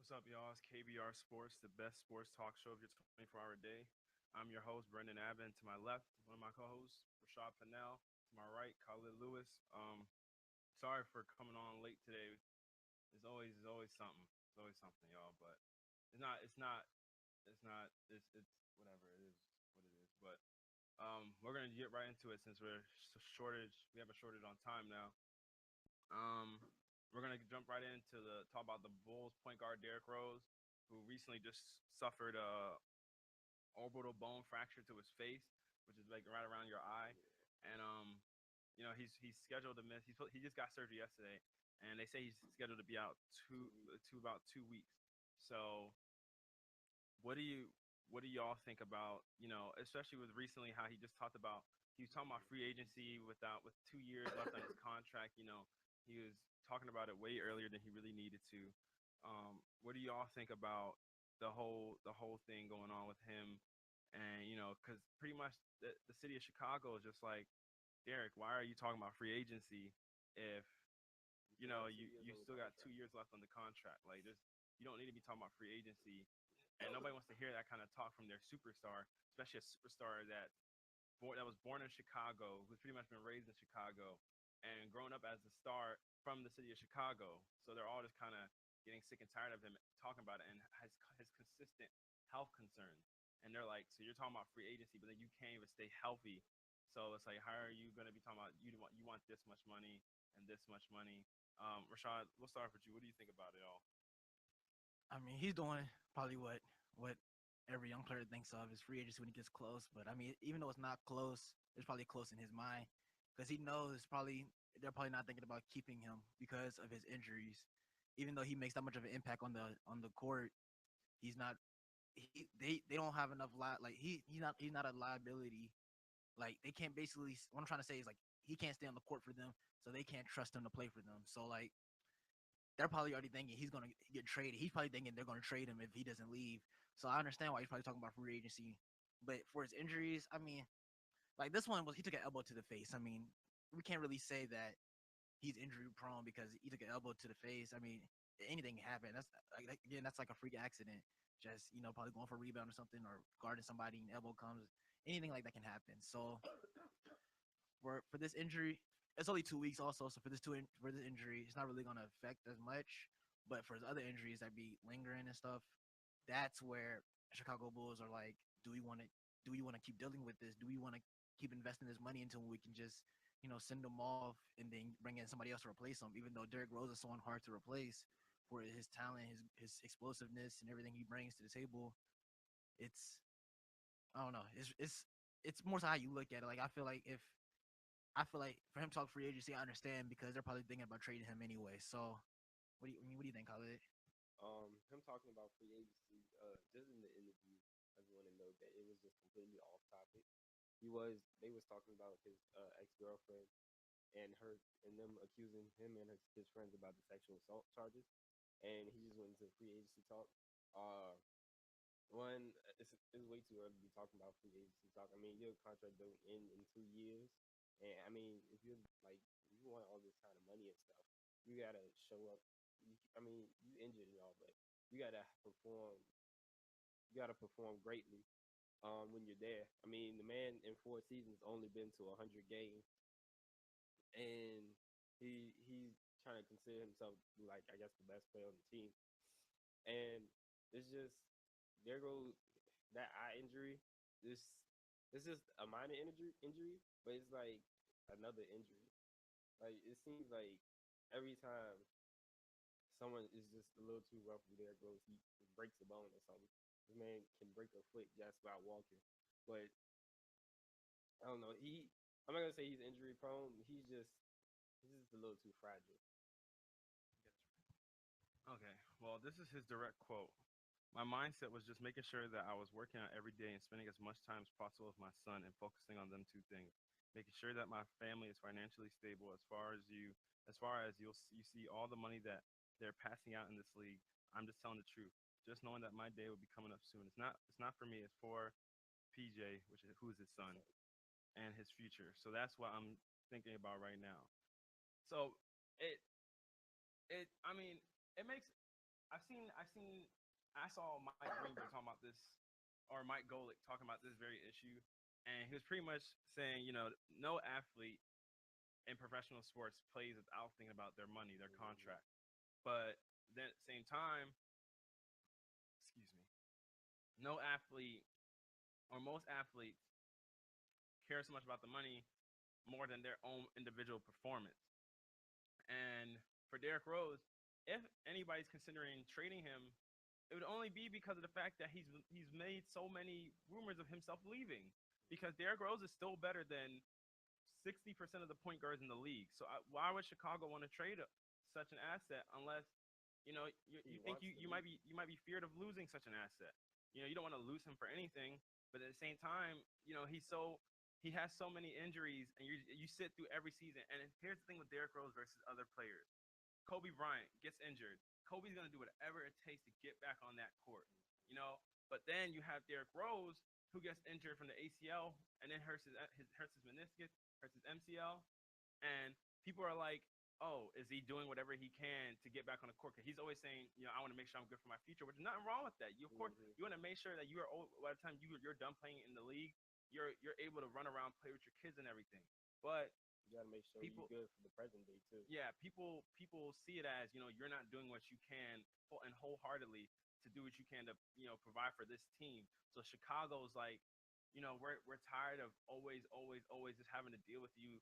What's up, y'all? It's KBR Sports, the best sports talk show of your 24-hour day. I'm your host, Brendan Abbott. To my left, one of my co-hosts, Rashad Pennell. To my right, Khalid Lewis. Sorry for coming on late today. It's always something. It's always something, y'all. But it's whatever it is, what it is. But we're gonna get right into it since shortage. We have a shortage on time now. Um, we're gonna jump right into the talk about the Bulls point guard Derrick Rose, who recently just suffered a orbital bone fracture to his face, which is like right around your eye, and he's scheduled to miss. He just got surgery yesterday, and they say he's scheduled to be out about 2 weeks. So what do you what do y'all think about, especially with recently how he just talked about he was talking about free agency with 2 years left on his contract. He was talking about it way earlier than he really needed to. What do y'all think about the whole thing going on with him? And because pretty much the city of Chicago is just like, Derek, why are you talking about free agency if you still got 2 years left on the contract? Like, you don't need to be talking about free agency, and nobody wants to hear that kind of talk from their superstar, especially a superstar that was born in Chicago, who's pretty much been raised in Chicago, and grown up as a star from the city of Chicago. So they're all just kind of getting sick and tired of him talking about it and his consistent health concerns. And they're like, so you're talking about free agency, but then you can't even stay healthy. So it's like, how are you going to be talking about you want this much money and this much money? Rashad, we'll start with you. What do you think about it all? I mean, he's doing probably what every young player thinks of is free agency when he gets close. But I mean, even though it's not close, it's probably close in his mind because he knows probably they're probably not thinking about keeping him because of his injuries. Even though he makes that much of an impact on the court, he's not. They don't have enough like he's not a liability. Like they can't basically. What I'm trying to say is like he can't stay on the court for them, so they can't trust him to play for them. So like they're probably already thinking he's gonna get traded. He's probably thinking they're gonna trade him if he doesn't leave. So I understand why he's probably talking about free agency. But for his injuries, I mean, like this one was he took an elbow to the face. I mean, we can't really say that he's injury prone because he took an elbow to the face. I mean, anything can happen. That's like again, that's like a freak accident. Just probably going for a rebound or something or guarding somebody and elbow comes. Anything like that can happen. So for this injury, it's only 2 weeks also. So for this injury, it's not really gonna affect as much. But for his other injuries that be lingering and stuff, that's where Chicago Bulls are like, do we want to keep dealing with this? Do we want to keep investing this money until we can just send them off and then bring in somebody else to replace them? Even though Derrick Rose is someone hard to replace for his talent, his explosiveness, and everything he brings to the table, it's I don't know. It's more so how you look at it. Like I feel like for him to talk free agency, I understand because they're probably thinking about trading him anyway. So, what do you think, Khalid? Him talking about free agency, just in the interview, I just want to note that it was just completely off topic. They was talking about his ex girlfriend and her and them accusing him and his friends about the sexual assault charges, and he just went into free agency talk. Uh, One, it's way too early to be talking about free agency talk. I mean, your contract don't end in 2 years, and I mean, if you're like you want all this kind of money and stuff, you gotta show up. I mean, you injured and all, but you gotta perform. You gotta perform greatly when you're there. I mean, the man in 4 seasons only been to 100 games, and he's trying to consider himself like I guess the best player on the team, and it's just there goes that eye injury. This this is a minor injury, but it's like another injury. Like it seems like every time someone is just a little too rough with their growth, he breaks a bone or something. This man can break a foot just by walking, but I don't know. I'm not gonna say he's injury prone. He's just a little too fragile. Okay, well, this is his direct quote. My mindset was just making sure that I was working out every day and spending as much time as possible with my son and focusing on them two things. Making sure that my family is financially stable as far as you see all the money that they're passing out in this league. I'm just telling the truth. Just knowing that my day will be coming up soon. It's not for me, it's for PJ, who's his son, and his future. So that's what I'm thinking about right now. So it it I mean it makes I saw Mike Greenberg talking about this, or Mike Golick talking about this very issue, and he was pretty much saying, no athlete in professional sports plays without thinking about their money, their contract. But then at the same time, excuse me, no athlete or most athletes care so much about the money more than their own individual performance. And for Derrick Rose, if anybody's considering trading him, it would only be because of the fact that he's made so many rumors of himself leaving. Because Derrick Rose is still better than 60% of the point guards in the league. So why would Chicago want to trade such an asset unless you think you might be feared of losing such an asset? You don't want to lose him for anything, but at the same time, he has so many injuries, and you sit through every season. And here's the thing with Derrick Rose versus other players. Kobe Bryant gets injured. Kobe's gonna do whatever it takes to get back on that court, But then you have Derrick Rose who gets injured from the ACL and then hurts his meniscus, hurts his MCL, and people are like, "Oh, is he doing whatever he can to get back on the court?" Because he's always saying, "I want to make sure I'm good for my future," which is nothing wrong with that. Of course, you want to make sure that you are by the time you're done playing in the league, you're able to run around, play with your kids and everything. But you gotta make sure you're good for the present day too. Yeah, people see it as you're not doing what you can and wholeheartedly to do what you can to provide for this team. So Chicago's like, we're tired of always just having to deal with you.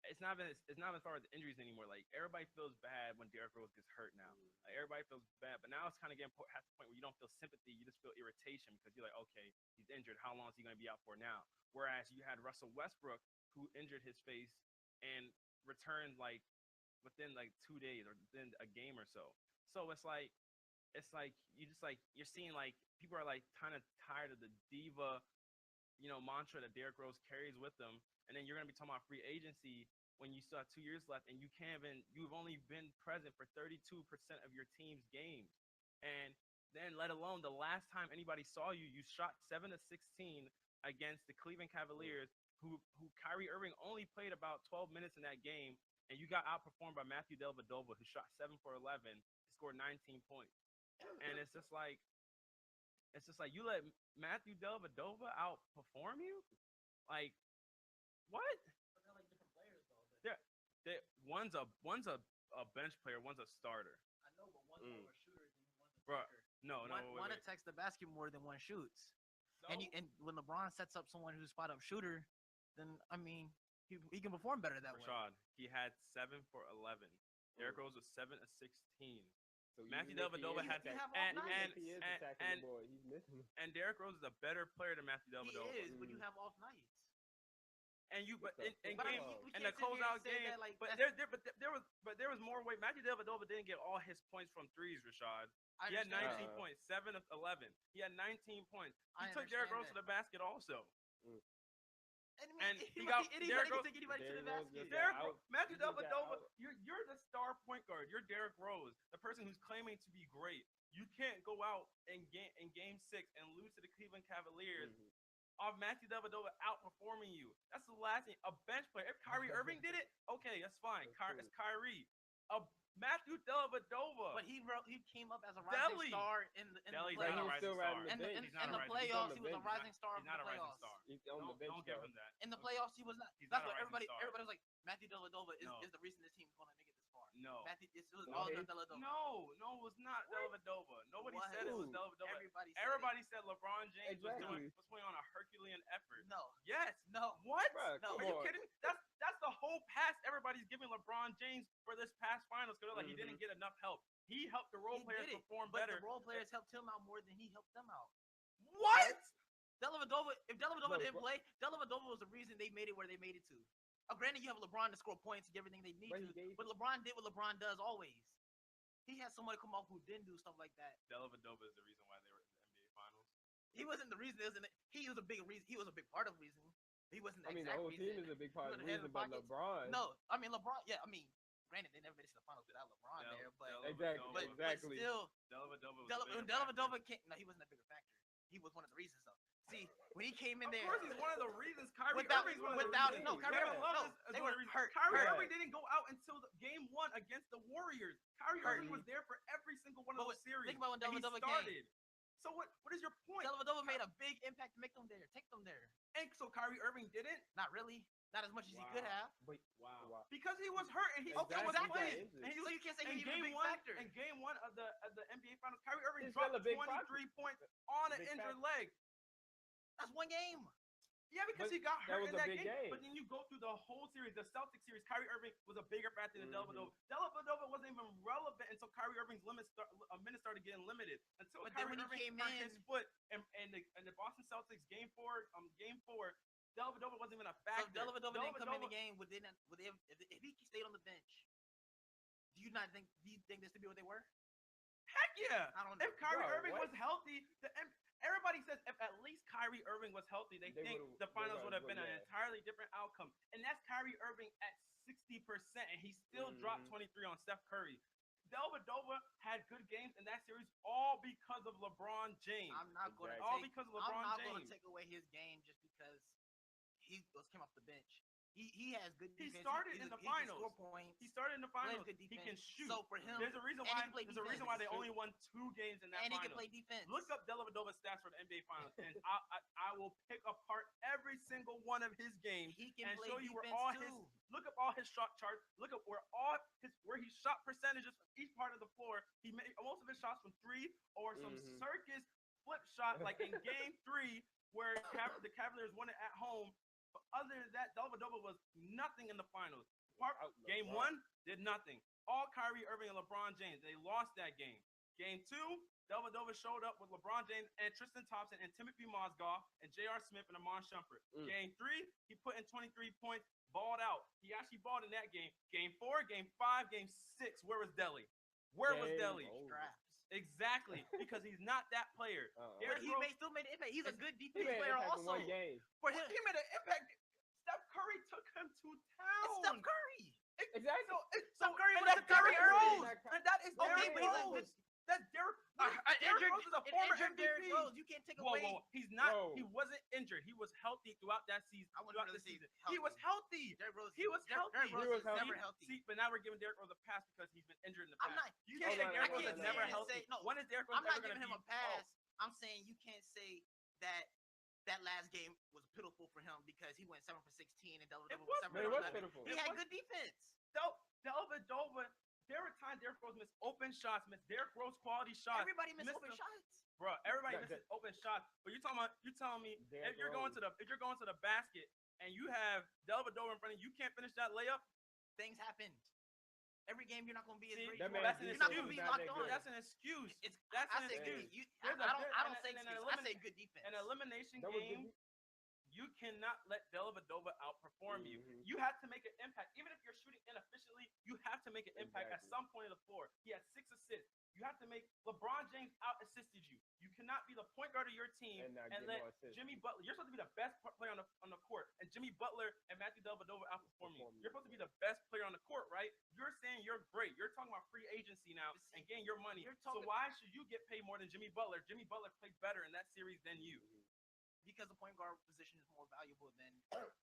It's not as far as injuries anymore. Like everybody feels bad when Derrick Rose gets hurt now. Like everybody feels bad, but now it's kind of getting past the point where you don't feel sympathy, you just feel irritation because you're like, okay, he's injured. How long is he going to be out for now? Whereas you had Russell Westbrook who injured his face and returned like within like 2 days or within a game or so. So it's like you're seeing like people are like kind of tired of the diva, mantra that Derrick Rose carries with them. And then you're gonna be talking about free agency when you still have 2 years left and you've only been present for 32% of your team's games. And then let alone the last time anybody saw you shot 7 of 16 against the Cleveland Cavaliers, who Kyrie Irving only played about 12 minutes in that game, and you got outperformed by Matthew Dellavedova, who shot 7 for 11, scored 19 points. And it's just like you let Matthew Dellavedova outperform you? Like, what? But they're like different players though. One's a bench player, one's a starter. I know, but one's more of a shooter than one's a Bro, taker. One attacks the basket more than one shoots. So? And when LeBron sets up someone who's spot up shooter, then I mean he can perform better that way. Rashad, he had 7 for 11. Derrick Rose was 7 of 16. So Matthew Dellavedova had he's missing. And Derrick Rose is a better player than Matthew Dellavedova. He is, but you have off nights. And you, but in But game, we in can't the sit here and closeout say game, that, like, but there was more weight. Matthew Dellavedova didn't get all his points from threes, Rashad. He had 19 points, 7 of 11. He had 19 points. He took Derrick Rose to the basket also. And Derrick Rose take anybody to the basket. Matthew Dellavedova, you're the star point guard. You're Derrick Rose, the person who's claiming to be great. You can't go out in game 6 and lose to the Cleveland Cavaliers off Matthew Dellavedova outperforming you. That's the last thing. A bench player. If Kyrie Irving did it, okay, that's fine. It's Kyrie. Matthew Dellavedova. But he came up as a rising star in the Delly's playoffs. not a rising star. In the playoffs, he was a rising star. He's not a rising star. Don't give him that. In the playoffs, he was not. He's That's not what a rising everybody star. was like. Matthew Dellavedova is the reason this team's going to make it this far. No. It was all Dellavedova. No, it was not Dellavedova. Nobody said it was Dellavedova. Everybody said LeBron James was putting on a Herculean effort. No. Yes. No. What? Bruh, No. Are you kidding? That's the whole pass everybody's giving LeBron James for this past finals because they're like he didn't get enough help. He helped the role players perform better. But the role players helped him out more than he helped them out. What? If Dellavedova didn't play, Dellavedova was the reason they made it where they made it to. Granted, you have LeBron to score points and get everything they need but LeBron did what LeBron does always. He had somebody come off who didn't do stuff like that. Dellavedova is the reason why they were in the NBA Finals. He wasn't the reason. He was a big reason. He was a big part of the reason. He wasn't. The whole team is a big part of the reason, but LeBron. No, I mean LeBron. Yeah, I mean, granted, they never made it to the finals without LeBron there, but exactly. But still, Dellavedova came. No, he wasn't a bigger factor. He was one of the reasons though. See, when he came in there, of course he's one of the reasons. Kyrie Irving's one of the reasons. They were hurt. Kyrie Irving didn't go out until game 1 against the Warriors. Kyrie Irving was there for every single one of those series. about when and he Dellavedova started. came. So what is your point? Dellavedova made a big impact to make them there, take them there. And so Kyrie Irving didn't? Not really, not as much as he could have. But Wow. Because he was hurt and he Okay, still was exactly. playing. Injured. And he So was you can't say in he was a big game one. factor. In game one of the NBA Finals, Kyrie Irving He's still dropped a big 23 points on an Big injured factor. leg. That's one game. Yeah, because But he got that hurt was in a that big game. game. But then you go through the whole series, the Celtics series. Kyrie Irving was a bigger factor than Mhm. Dellavedova. Dellavedova wasn't even relevant until Kyrie Irving's minutes started getting limited. Until But then Kyrie when he Irving came hurt his in- foot and the Boston Celtics game four, Dellavedova wasn't even a So factor. if Dellavedova didn't come in the game, would they if he stayed on the bench? Do you think this to be what they were? Heck yeah. I don't know. If Kyrie Bro, Irving what? was healthy, everybody says if at least Kyrie Irving was healthy, they think would've- the finals they would have been an yeah. entirely different outcome. And that's Kyrie Irving at 60%, and he still dropped 23 on Steph Curry. Dellavedova had good games in that series, all because of LeBron James. I'm not going to Exactly. All take. because of I'm LeBron not James. going to take away his game just because came off the bench. He has good He defense. started in the finals. He can score points. He started in the plays finals. good He defense. can shoot. So for him, There's a reason and he why. can play There's a reason why they defense. only won 2 games in that and he finals. can play defense. Look up Dellavedova's stats for the NBA Finals, and I will pick apart every single one of his games He can and play show you where defense all too. look up all his shot charts. Look up where he shot percentages from each part of the floor. He made most of his shots from 3 or some circus flip shot like in Game 3 where the Cavaliers won it at home. But other than that, Dellavedova was nothing in the finals. Game 1 did nothing. All Kyrie Irving and LeBron James. They lost that game. Game 2, Dellavedova showed up with LeBron James and Tristan Thompson and Timothy Mozgov and J.R. Smith and Amon Shumpert. Game 3, he put in 23 points, balled out. He actually balled in that game. Game 4, Game 5, Game 6. Where was Delly? Where was Delly? Straps. Exactly, because he's not that player. But Derrick he Rose- still made an impact. He's a good He defensive made an player impact in also. one game. For him, He made an impact. Steph Curry took him to town. it's Steph Curry. Exactly. So Curry and was that's a Derrick Derrick Rose. Rose. And that is Okay, Derrick but he's a Rose. good- That's Derrick. An Derrick injured, Rose is a an former injured Derrick MVP. Rose. You can't take Whoa, away. whoa, he's not. Whoa. He wasn't injured. He was healthy throughout that season. I wouldn't Throughout really the say season, healthy. he was healthy. Derrick Rose. He was healthy. Derrick Rose He was is never healthy. healthy. See, but now we're giving Derrick Rose a pass because he's been injured in the past. I'm not. You Hold can't say on, Derrick hold Rose on, is never hold on. healthy. No, When is Derrick Rose I'm not ever giving going him to a be? pass. I'm saying you can't say that last game was pitiful for him because he went 7 for 16 and Dellavedova was 7 But for it was 11. pitiful. He had good defense. Dellavedova, there were times Derrick Rose missed open shots, missed Derrick Rose quality shots. Everybody missed Mr. open shots. Bro, everybody That- misses open shots. But you telling me Derrick if you're going to the basket and you have Dellavedova in front of you, you can't finish that layup. Things happen. Every game you're not going to be as See, great. That as you man are. that's an You're not going to excuse. be Not locked that on. good. That's an excuse. I That's an say excuse. good. There's a I don't and say an excuse. I elimin- say good defense. An elimination That was game, you cannot let Dellavedova outperform you. Mhm. You have to make an impact. Even if you're shooting inefficiently, you have to make an impact at Exactly. some point of the floor. He had 6 assists. You have to make LeBron James out-assisted you. You cannot be the point guard of your team And not and get let more assists. Jimmy Butler. You're supposed to be the best player on the court, and Jimmy Butler and Matthew Dellavedova outperform you. You're supposed to be the best player on the court, right? You're saying you're great. You're talking about free agency now and getting your money. You're So talking- why should you get paid more than Jimmy Butler? Jimmy Butler played better in that series than you. Because the point guard position is more valuable than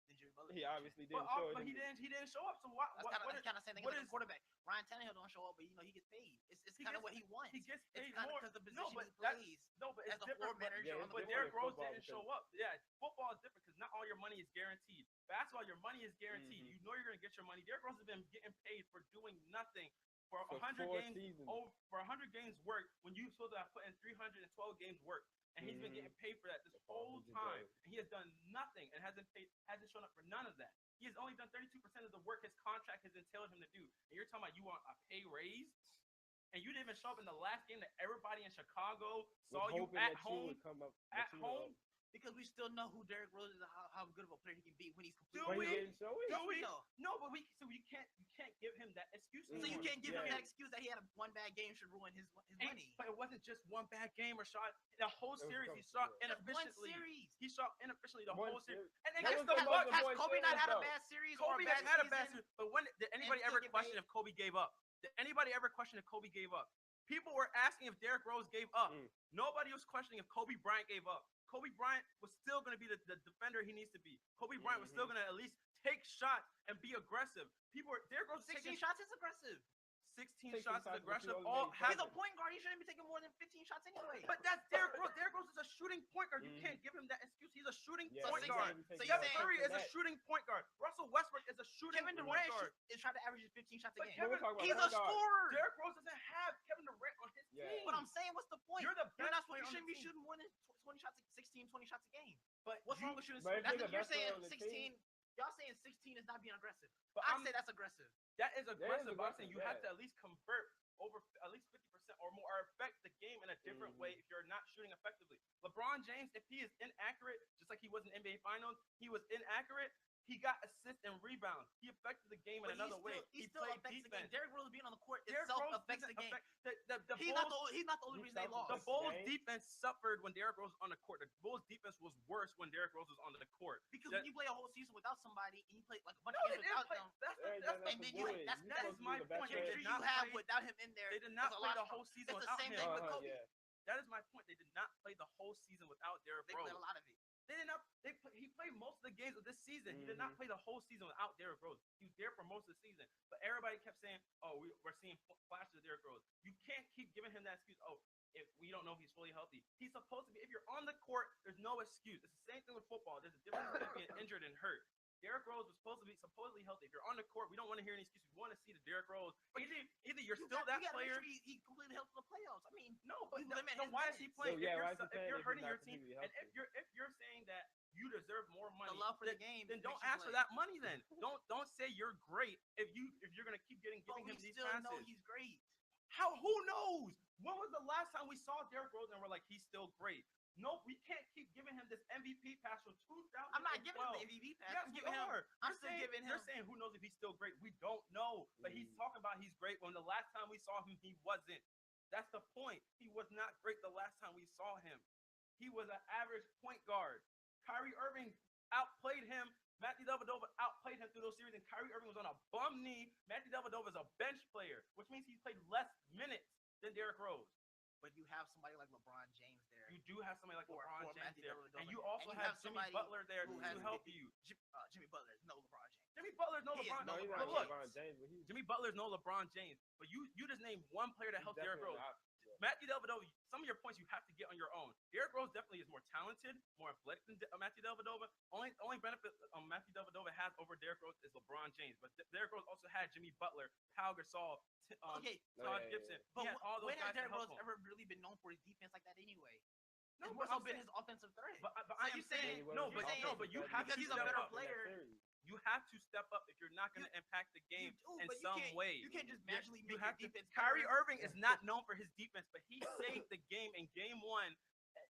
Jimmy Butler. He obviously But, didn't show it. but he didn't show up. So why? That's What, kind of what the same thing what as is- a quarterback. Ryan Tannehill don't show up, but he gets paid. It's He kind gets- of what he wants. he gets paid it's kind more. of because the No, position but he that's- plays. No, but as it's the floor different. manager Yeah, on it's the But different Derrick in Rose football didn't because- show up. Yeah, football is different because not all your money is guaranteed. Basketball, your money is guaranteed. Mhm. You know you're gonna get your money. Derrick Rose has been getting paid for doing nothing for For 100 4 games. seasons. For 100 games work when you supposed to have put in 312 games work, and he's been getting paid for that this That's all whole he time, deserves. and he has done nothing and hasn't shown up for none of that. He has only done 32% of the work his contract has entailed him to do. And you're talking about you want a pay raise, and you didn't even show up in the last game that everybody in Chicago saw Was you hoping at that you home. would come up. At that you home. Because we still know who Derrick Rose is and how good of a player he can be when he's Do completely. But he we? didn't show it. Do Yes, we? know. No, but you can't give him that excuse. So you anymore. can't give him Yeah. that excuse that he had one bad game should ruin his money. But it wasn't just one bad game or shot. The whole It was series he couple, shot yeah. Just one inefficiently. series. He shot inefficiently the One whole series. series. And That against was the the Bucks, most Has one Kobe not series, had a though. bad series or Kobe a has bad had a season? bad series. But when did anybody still ever get question paid? if Kobe gave up? Did anybody ever question if Kobe gave up? People were asking if Derrick Rose gave up. Nobody was questioning if Kobe Bryant gave up. Kobe Bryant was still going to be the defender he needs to be. Kobe Bryant was still going to at least take shots and be aggressive. Derrick Rose was 16 taking shots is aggressive. 16 Take shots is 6 shots, but you aggressive. only All made He's half. a point guard. He shouldn't be taking more than 15 shots anyway. But that's Derrick Rose. Derrick Rose is a shooting point guard. You Mhm. can't give him that excuse. He's a shooting Yeah, point so guard. you take you're Steph saying- Curry is a net. shooting point guard. Russell Westbrook is a shooting Kevin point Durant guard. is trying to average 15 shots a But game. Kevin, We're talking about He's a point guard. scorer. Derrick Rose doesn't have Kevin Durant on his Yeah. team. But I'm saying, what's the point? You're the best not. player You on shouldn't the be team. shooting more than 20 shots, 16, 20 shots a game. But What's you- wrong with shooting? but if That's you're what the you're best player saying. on the 16. Y'all saying 16 is not being aggressive. But I I'm- say that's aggressive. That is aggressive. But I'm aggressive, saying you have yeah. to at least convert over at least 50% or more, or affect the game in a different way if you're not shooting effectively. LeBron James, if he is inaccurate, just like he was in NBA Finals, he was inaccurate. He got assists and rebounds. He affected the game in But another way. He still played affects the game. defense. Derrick Rose being on the court Derrick itself Rose affects the doesn't game. affect the He's Bulls. not the only He reason they suffered lost. The Yes, Bulls' game. defense suffered when Derrick Rose was on the court. The Bulls' defense was worse when Derrick Rose was on the court. Because that- when you play a whole season without somebody and you play like a bunch No, of they games didn't without play. them, That's There the ain't that's nothing and then to you do it. that's You that supposed is to be my the best point. the They player. did chemistry not you have play- without him in there. They did not is a play lot the stronger. whole season It's the without same him. thing with Uh-huh, Kobe. yeah. That is my point. They did not play the whole season without Derrick They Rose. played a lot of it. They did not. He played most of the games of this season. He did not play the whole season without Derrick Rose. He was there for most of the season. But everybody kept saying, "Oh, we're seeing flashes of Derrick Rose." You can't keep giving him that excuse. Oh, if we don't know if he's fully healthy, he's supposed to be. If you're on the court, there's no excuse. It's the same thing with football. There's a difference between being injured and hurt. Derrick Rose was supposed to be supposedly healthy. If you're on the court, we don't want to hear any excuses. We want to see the Derrick Rose. Either you're still that you gotta player. Make sure he completely helps in the playoffs. I mean, No, but You limit then his why is he minutes. playing? So, yeah, if why is he if playing you're if he's hurting not your team, completely and healthy? if you're saying that you deserve more money, the love for then, the game. then makes don't you ask for play. that money. Then don't say you're great if you're gonna keep giving But him we these still passes. know he's great. How? Who knows? When was the last time we saw Derrick Rose and we're like he's still great? No, we can't keep giving him this MVP pass from 2012. I'm not giving him the MVP pass. Yes, I'm we giving him. are. I'm You're still saying, giving him. You're saying who knows if he's still great? We don't know. But he's talking about he's great when the last time we saw him, he wasn't. That's the point. He was not great the last time we saw him. He was an average point guard. Kyrie Irving outplayed him. Matthew Dellavedova outplayed him through those series, and Kyrie Irving was on a bum knee. Matthew Dellavedova is a bench player, which means he's played less minutes than Derrick Rose. But you have somebody like LeBron James there. You do have somebody like Or LeBron James Matthew there, Dellavedova. and you also And you have have Jimmy somebody Butler there who to has- help you. Jimmy Butler is no LeBron James. Jimmy Butler's no He is LeBron. no No, he's but not look, LeBron James, but he's Jimmy Butler's no LeBron James. But you just named one player that helped Derrick definitely Rose. not. Matthew Dellavedova, some of your points you have to get on your own. Derrick Rose definitely is more talented, more athletic than Matthew Dellavedova. Only benefit Matthew Dellavedova has over Derrick Rose is LeBron James. But Derrick Rose also had Jimmy Butler, Pau Gasol, Okay, Todd yeah, Gibson. yeah. but He had all those when has guys to Derrick help Rose him. ever really been known for his defense like that anyway? No, It's but more so I'm been saying- his offensive threat. But So I you am saying- saying He no, wasn't but saying- no, but you offensive have because to he's a step better up. player. You have to step up if you're not going to impact the game do, in but you some can't- way. you can't just Yeah, magically you make have your to. defense Kyrie better. Irving is not known for his defense, but he saved the game in Game 1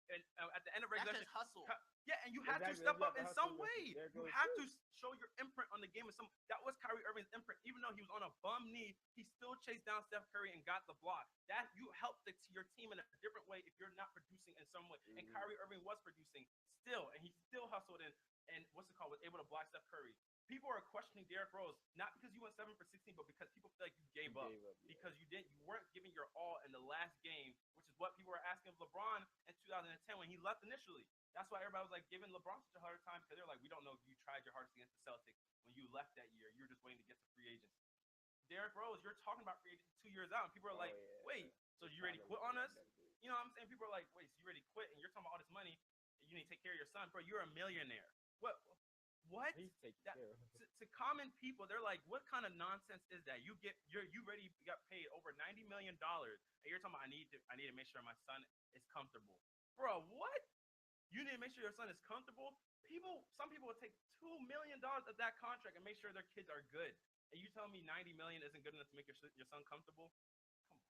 and at the end of That's regulation. just hustle. Yeah, and you have to Exactly, step you up have in to some hustle with way. Derrick You Rose have too. to show your imprint on the game in some. That was Kyrie Irving's imprint. Even though he was on a bum knee, he still chased down Steph Curry and got the block. That you helped your team in a different way if you're not producing in some way. And Kyrie Irving was producing still, and he still hustled and what's it called, was able to block Steph Curry. People are questioning Derrick Rose not because you went 7 for 16, but because people feel like you gave up. yeah. Because you weren't giving your all in the last game, which is what people were asking of LeBron in 2010 when he left initially. That's why everybody was like giving LeBron such a hard time because they're like, we don't know if you tried your hardest against the Celtics when you left that year. You were just waiting to get to free agency. Derrick Rose, you're talking about free agency 2 years out, and people are like, wait, so you ready to quit on us? You know what I'm saying? People are like, wait, so you ready to quit, and you're talking about all this money, and you need to take care of your son, bro. You're a millionaire. What? He's taking That- care of. To common people, they're like, what kind of nonsense is that? You already got paid over $90 million, and you're talking about I need to make sure my son is comfortable, bro. What? You need to make sure your son is comfortable. Some people will take $2 million of that contract and make sure their kids are good. And you tell me $90 million isn't good enough to make your son comfortable? Come on.